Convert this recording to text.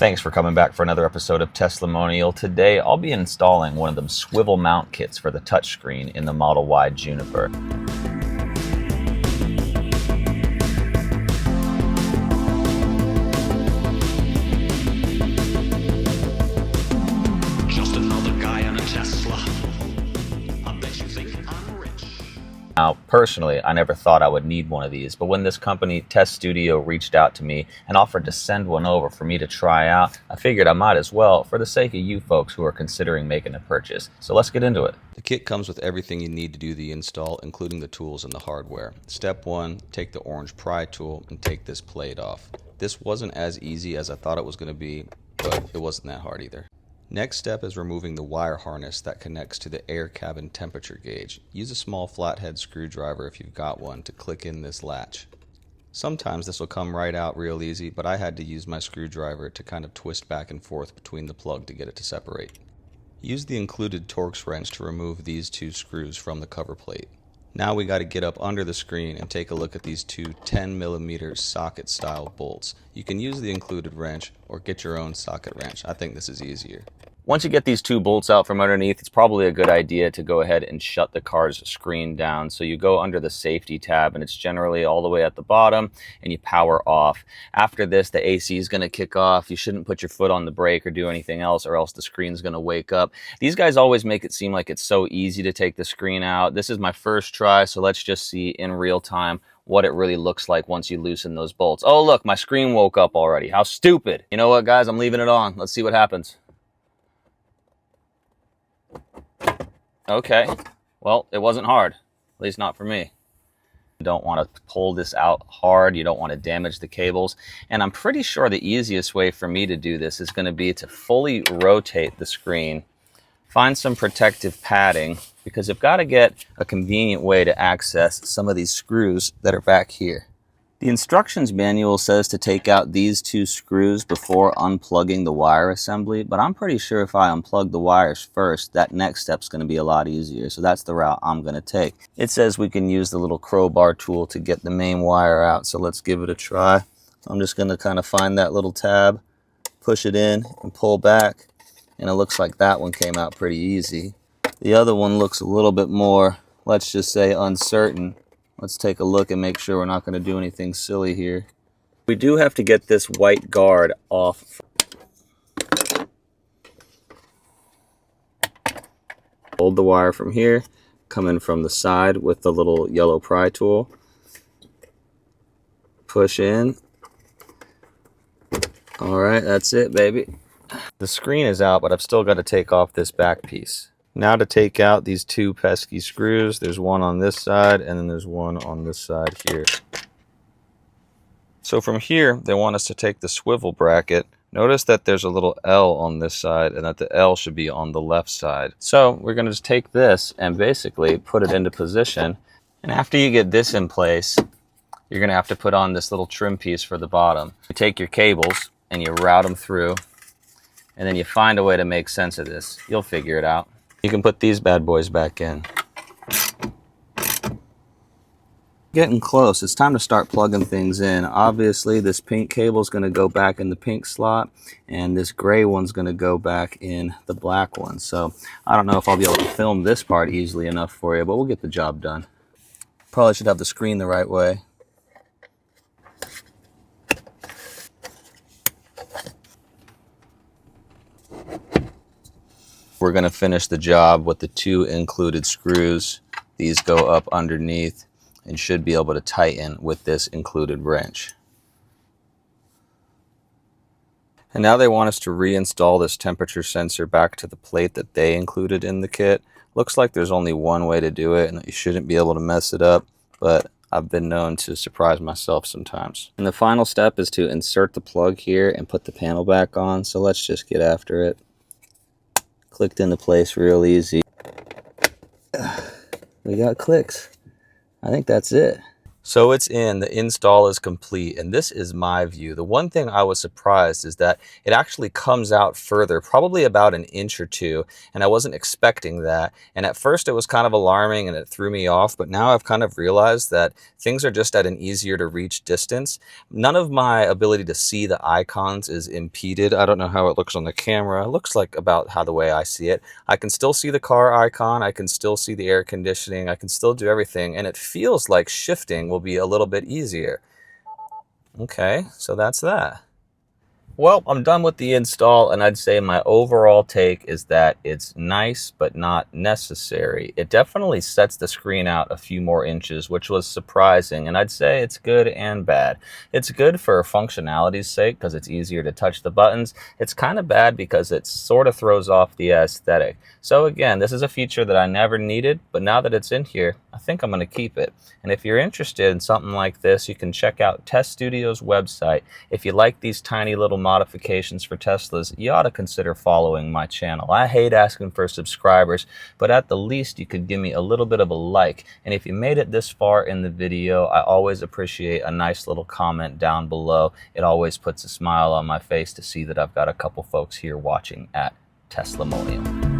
Thanks for coming back for another episode of Testimonial. Today I'll be installing one of them swivel mount kits for the touchscreen in the Model Y Juniper. Just another guy on a Tesla. I bet you think I'm rich. Now, personally, I never thought I would need one of these, but when this company, TesStudio, reached out to me and offered to send one over for me to try out, I figured I might as well for the sake of you folks who are considering making a purchase. So let's get into it. The kit comes with everything you need to do the install, including the tools and the hardware. Step 1, take the orange pry tool and take this plate off. This wasn't as easy as I thought it was going to be, but it wasn't that hard either. Next step is removing the wire harness that connects to the air cabin temperature gauge. Use a small flathead screwdriver if you've got one to click in this latch. Sometimes this will come right out real easy, but I had to use my screwdriver to kind of twist back and forth between the plug to get it to separate. Use the included Torx wrench to remove these two screws from the cover plate. Now we got to get up under the screen and take a look at these two 10mm socket style bolts. You can use the included wrench or get your own socket wrench. I think this is easier. Once you get these two bolts out from underneath, it's probably a good idea to go ahead and shut the car's screen down. So you go under the safety tab, and it's generally all the way at the bottom, and you power off. After this, the AC is going to kick off. You shouldn't put your foot on the brake or do anything else, or else the screen's going to wake up. These guys always make it seem like it's so easy to take the screen out. This is my first try, so let's just see in real time what it really looks like once you loosen those bolts. Oh, look, my screen woke up already. How stupid. You know what, guys? I'm leaving it on. Let's see what happens. Okay, well, it wasn't hard, at least not for me. You don't want to pull this out hard, you don't want to damage the cables, and I'm pretty sure the easiest way for me to do this is going to be to fully rotate the screen, find some protective padding, because you've got to get a convenient way to access some of these screws that are back here. The instructions manual says to take out these two screws before unplugging the wire assembly, but I'm pretty sure if I unplug the wires first, that next step's going to be a lot easier, so that's the route I'm going to take. It says we can use the little crowbar tool to get the main wire out, so let's give it a try. I'm just going to kind of find that little tab, push it in, and pull back, and it looks like that one came out pretty easy. The other one looks a little bit more, let's just say, uncertain. Let's take a look and make sure we're not going to do anything silly here. We do have to get this white guard off. Hold the wire from here, come in from the side with the little yellow pry tool. Push in. All right, that's it, baby. The screen is out, but I've still got to take off this back piece. Now to take out these two pesky screws, there's one on this side and then there's one on this side here. So from here, they want us to take the swivel bracket. Notice that there's a little L on this side and that the L should be on the left side. So we're going to just take this and basically put it into position. And after you get this in place, you're going to have to put on this little trim piece for the bottom. You take your cables and you route them through, and then you find a way to make sense of this. You'll figure it out. You can put these bad boys back in. Getting close. It's time to start plugging things in. Obviously, this pink cable is going to go back in the pink slot, and this gray one's going to go back in the black one. So I don't know if I'll be able to film this part easily enough for you, but we'll get the job done. Probably should have the screen the right way. We're going to finish the job with the two included screws. These go up underneath and should be able to tighten with this included wrench. And now they want us to reinstall this temperature sensor back to the plate that they included in the kit. Looks like there's only one way to do it and you shouldn't be able to mess it up, but I've been known to surprise myself sometimes. And the final step is to insert the plug here and put the panel back on, so let's just get after it. Clicked into place real easy. We got clicks. I think that's it. So it's in, the install is complete, and this is my view. The one thing I was surprised is that it actually comes out further, probably about an inch or two, and I wasn't expecting that. And at first it was kind of alarming and it threw me off, but now I've kind of realized that things are just at an easier to reach distance. None of my ability to see the icons is impeded. I don't know how it looks on the camera. It looks like about how the way I see it. I can still see the car icon, I can still see the air conditioning, I can still do everything, and it feels like shifting will be a little bit easier. Okay, so that's that. Well, I'm done with the install, and I'd say my overall take is that it's nice but not necessary. It definitely sets the screen out a few more inches, which was surprising, and I'd say it's good and bad. It's good for functionality's sake because it's easier to touch the buttons. It's kind of bad because it sort of throws off the aesthetic. So again, this is a feature that I never needed, but now that it's in here, I think I'm going to keep it. And if you're interested in something like this, you can check out TesStudio's website. If you like these tiny little modifications for Teslas, you ought to consider following my channel. I hate asking for subscribers, but at the least you could give me a little bit of a like. And if you made it this far in the video, I always appreciate a nice little comment down below. It always puts a smile on my face to see that I've got a couple folks here watching at Teslamonium.